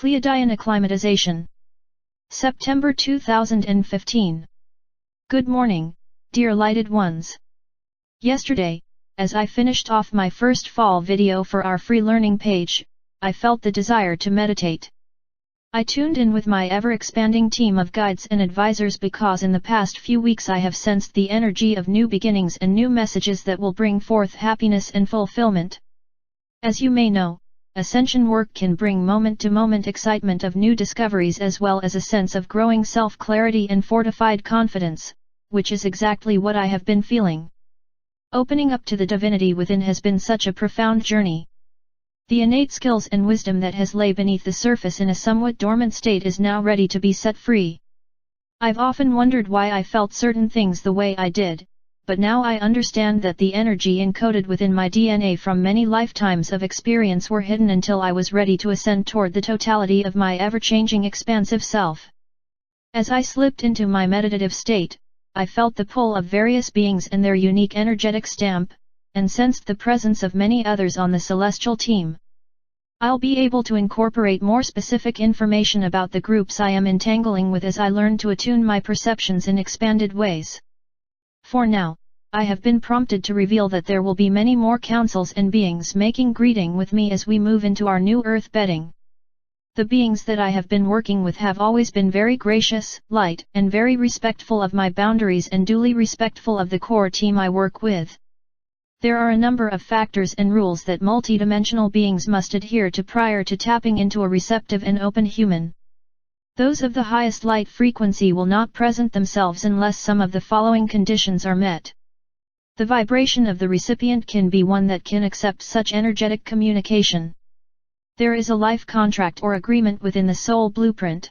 Pleiadian Acclimatization. September 2015. Good morning, dear lighted ones. Yesterday, as I finished off my first fall video for our free learning page, I felt the desire to meditate. I tuned in with my ever-expanding team of guides and advisors because in the past few weeks I have sensed the energy of new beginnings and new messages that will bring forth happiness and fulfillment. As you may know, ascension work can bring moment-to-moment excitement of new discoveries as well as a sense of growing self-clarity and fortified confidence, which is exactly what I have been feeling. Opening up to the divinity within has been such a profound journey. The innate skills and wisdom that has lay beneath the surface in a somewhat dormant state is now ready to be set free. I've often wondered why I felt certain things the way I did, but now I understand that the energy encoded within my DNA from many lifetimes of experience were hidden until I was ready to ascend toward the totality of my ever-changing expansive self. As I slipped into my meditative state, I felt the pull of various beings and their unique energetic stamp, and sensed the presence of many others on the celestial team. I'll be able to incorporate more specific information about the groups I am entangling with as I learn to attune my perceptions in expanded ways. For now, I have been prompted to reveal that there will be many more councils and beings making greeting with me as we move into our new earth bedding. The beings that I have been working with have always been very gracious, light, and very respectful of my boundaries and duly respectful of the core team I work with. There are a number of factors and rules that multidimensional beings must adhere to prior to tapping into a receptive and open human. Those of the highest light frequency will not present themselves unless some of the following conditions are met. The vibration of the recipient can be one that can accept such energetic communication. There is a life contract or agreement within the soul blueprint.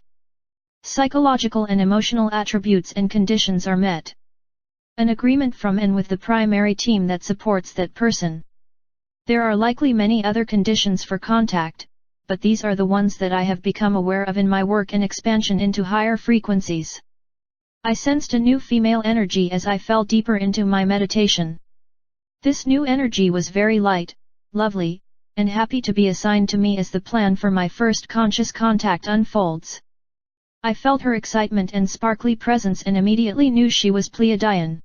Psychological and emotional attributes and conditions are met. An agreement from and with the primary team that supports that person. There are likely many other conditions for contact, but these are the ones that I have become aware of in my work and expansion into higher frequencies. I sensed a new female energy as I fell deeper into my meditation. This new energy was very light, lovely, and happy to be assigned to me as the plan for my first conscious contact unfolds. I felt her excitement and sparkly presence and immediately knew she was Pleiadian.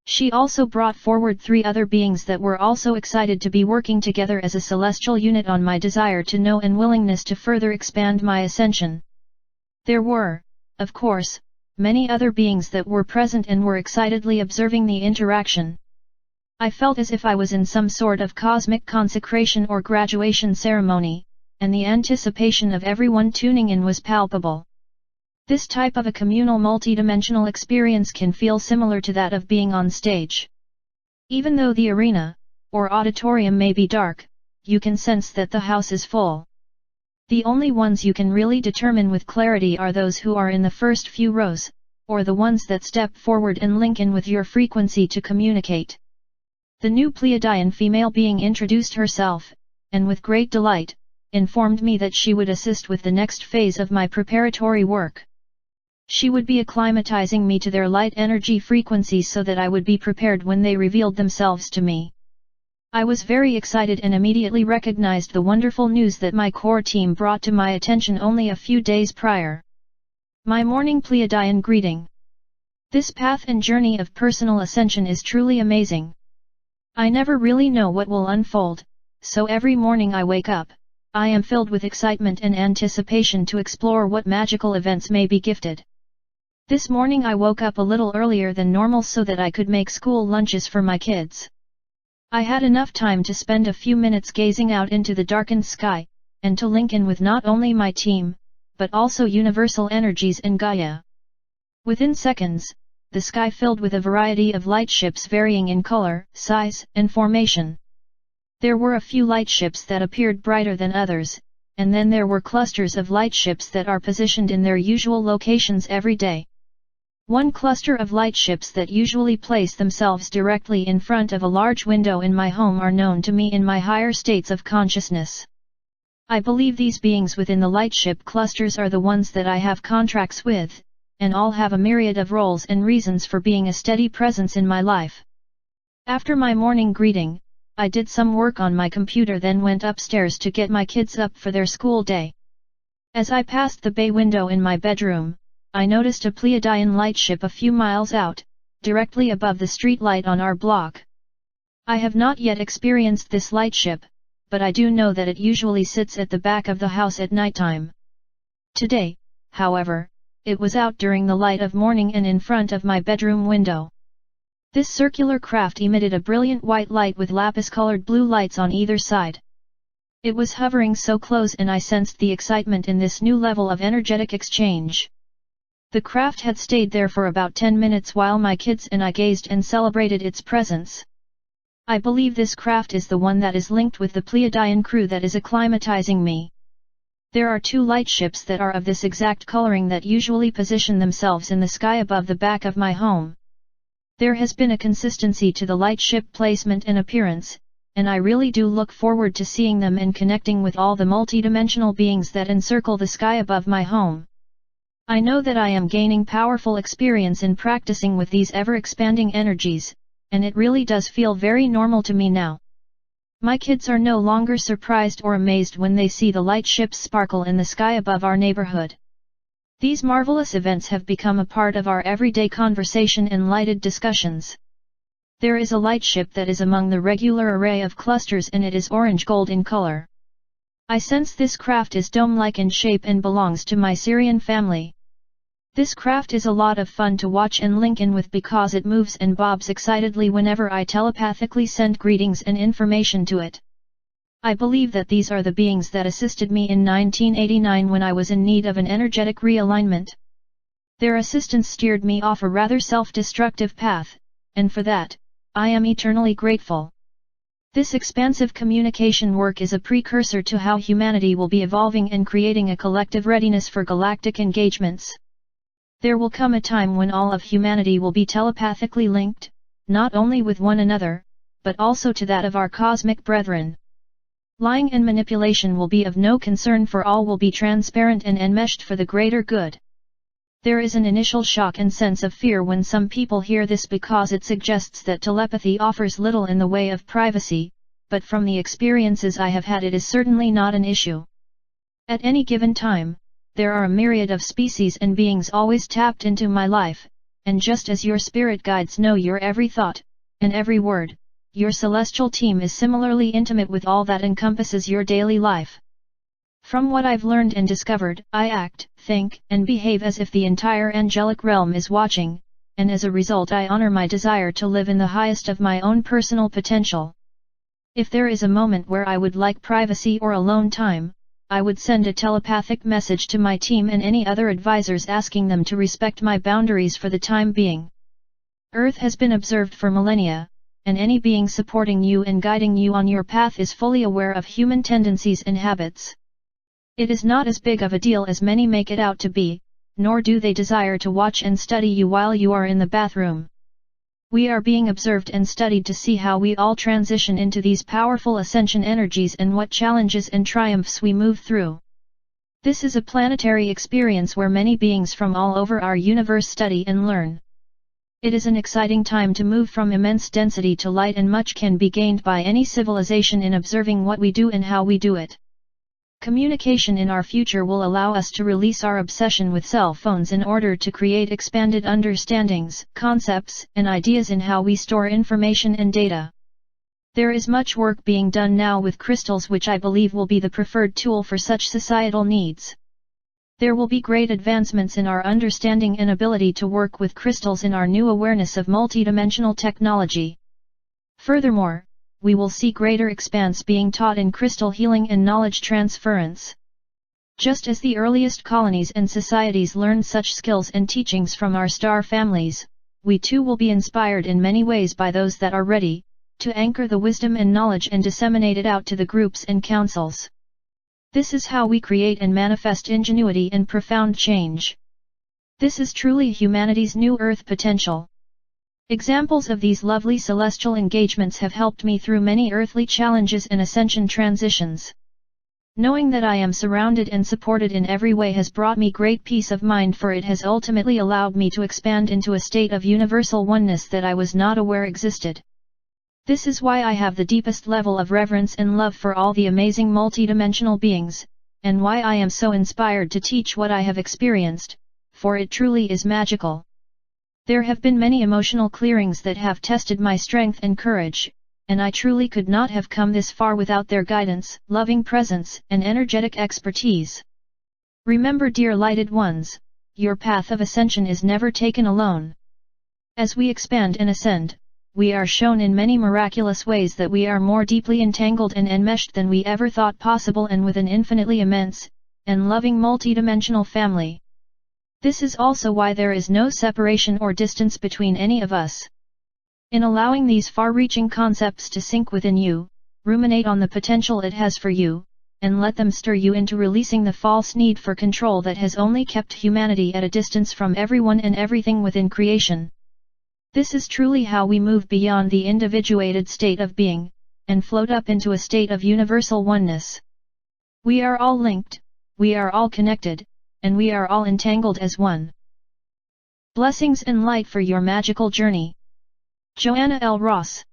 She also brought forward 3 other beings that were also excited to be working together as a celestial unit on my desire to know and willingness to further expand my ascension. There were, of course, many other beings that were present and were excitedly observing the interaction. I felt as if I was in some sort of cosmic consecration or graduation ceremony, and the anticipation of everyone tuning in was palpable. This type of a communal multidimensional experience can feel similar to that of being on stage. Even though the arena, or auditorium may be dark, you can sense that the house is full. The only ones you can really determine with clarity are those who are in the first few rows, or the ones that step forward and link in with your frequency to communicate. The new Pleiadian female being introduced herself, and with great delight, informed me that she would assist with the next phase of my preparatory work. She would be acclimatizing me to their light energy frequencies so that I would be prepared when they revealed themselves to me. I was very excited and immediately recognized the wonderful news that my core team brought to my attention only a few days prior. My morning Pleiadian greeting. This path and journey of personal ascension is truly amazing. I never really know what will unfold, so every morning I wake up, I am filled with excitement and anticipation to explore what magical events may be gifted. This morning I woke up a little earlier than normal so that I could make school lunches for my kids. I had enough time to spend a few minutes gazing out into the darkened sky, and to link in with not only my team, but also universal energies and Gaia. Within seconds, the sky filled with a variety of light ships varying in color, size, and formation. There were a few light ships that appeared brighter than others, and then there were clusters of light ships that are positioned in their usual locations every day. One cluster of light ships that usually place themselves directly in front of a large window in my home are known to me in my higher states of consciousness. I believe these beings within the light ship clusters are the ones that I have contracts with, and all have a myriad of roles and reasons for being a steady presence in my life. After my morning greeting, I did some work on my computer then went upstairs to get my kids up for their school day. As I passed the bay window in my bedroom, I noticed a Pleiadian lightship a few miles out, directly above the street light on our block. I have not yet experienced this lightship, but I do know that it usually sits at the back of the house at nighttime. Today, however, it was out during the light of morning and in front of my bedroom window. This circular craft emitted a brilliant white light with lapis-colored blue lights on either side. It was hovering so close and I sensed the excitement in this new level of energetic exchange. The craft had stayed there for about 10 minutes while my kids and I gazed and celebrated its presence. I believe this craft is the one that is linked with the Pleiadian crew that is acclimatizing me. There are 2 lightships that are of this exact coloring that usually position themselves in the sky above the back of my home. There has been a consistency to the lightship placement and appearance, and I really do look forward to seeing them and connecting with all the multidimensional beings that encircle the sky above my home. I know that I am gaining powerful experience in practicing with these ever-expanding energies, and it really does feel very normal to me now. My kids are no longer surprised or amazed when they see the lightships sparkle in the sky above our neighborhood. These marvelous events have become a part of our everyday conversation and lighted discussions. There is a lightship that is among the regular array of clusters and it is orange-gold in color. I sense this craft is dome-like in shape and belongs to my Syrian family. This craft is a lot of fun to watch and link in with because it moves and bobs excitedly whenever I telepathically send greetings and information to it. I believe that these are the beings that assisted me in 1989 when I was in need of an energetic realignment. Their assistance steered me off a rather self-destructive path, and for that, I am eternally grateful. This expansive communication work is a precursor to how humanity will be evolving and creating a collective readiness for galactic engagements. There will come a time when all of humanity will be telepathically linked, not only with one another, but also to that of our cosmic brethren. Lying and manipulation will be of no concern for all will be transparent and enmeshed for the greater good. There is an initial shock and sense of fear when some people hear this because it suggests that telepathy offers little in the way of privacy, but from the experiences I have had it is certainly not an issue. At any given time, there are a myriad of species and beings always tapped into my life, and just as your spirit guides know your every thought, and every word, your celestial team is similarly intimate with all that encompasses your daily life. From what I've learned and discovered, I act, think, and behave as if the entire angelic realm is watching, and as a result I honor my desire to live in the highest of my own personal potential. If there is a moment where I would like privacy or alone time, I would send a telepathic message to my team and any other advisors asking them to respect my boundaries for the time being. Earth has been observed for millennia, and any being supporting you and guiding you on your path is fully aware of human tendencies and habits. It is not as big of a deal as many make it out to be, nor do they desire to watch and study you while you are in the bathroom. We are being observed and studied to see how we all transition into these powerful ascension energies and what challenges and triumphs we move through. This is a planetary experience where many beings from all over our universe study and learn. It is an exciting time to move from immense density to light, and much can be gained by any civilization in observing what we do and how we do it. Communication in our future will allow us to release our obsession with cell phones in order to create expanded understandings, concepts, and ideas in how we store information and data. There is much work being done now with crystals, which I believe will be the preferred tool for such societal needs. There will be great advancements in our understanding and ability to work with crystals in our new awareness of multidimensional technology. Furthermore, we will see greater expanse being taught in crystal healing and knowledge transference. Just as the earliest colonies and societies learned such skills and teachings from our star families, we too will be inspired in many ways by those that are ready to anchor the wisdom and knowledge and disseminate it out to the groups and councils. This is how we create and manifest ingenuity and profound change. This is truly humanity's new Earth potential. Examples of these lovely celestial engagements have helped me through many earthly challenges and ascension transitions. Knowing that I am surrounded and supported in every way has brought me great peace of mind, for it has ultimately allowed me to expand into a state of universal oneness that I was not aware existed. This is why I have the deepest level of reverence and love for all the amazing multidimensional beings, and why I am so inspired to teach what I have experienced, for it truly is magical. There have been many emotional clearings that have tested my strength and courage, and I truly could not have come this far without their guidance, loving presence, and energetic expertise. Remember, dear lighted ones, your path of ascension is never taken alone. As we expand and ascend, we are shown in many miraculous ways that we are more deeply entangled and enmeshed than we ever thought possible, and with an infinitely immense and loving multidimensional family. This is also why there is no separation or distance between any of us. In allowing these far-reaching concepts to sink within you, ruminate on the potential it has for you, and let them stir you into releasing the false need for control that has only kept humanity at a distance from everyone and everything within creation. This is truly how we move beyond the individuated state of being, and float up into a state of universal oneness. We are all linked, we are all connected, and we are all entangled as one. Blessings and light for your magical journey. Joanna L. Ross.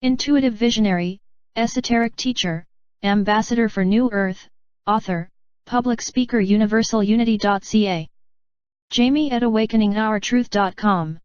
Intuitive visionary, esoteric teacher, ambassador for New Earth, author, public speaker, universalunity.ca. Jamie at awakeningourtruth.com.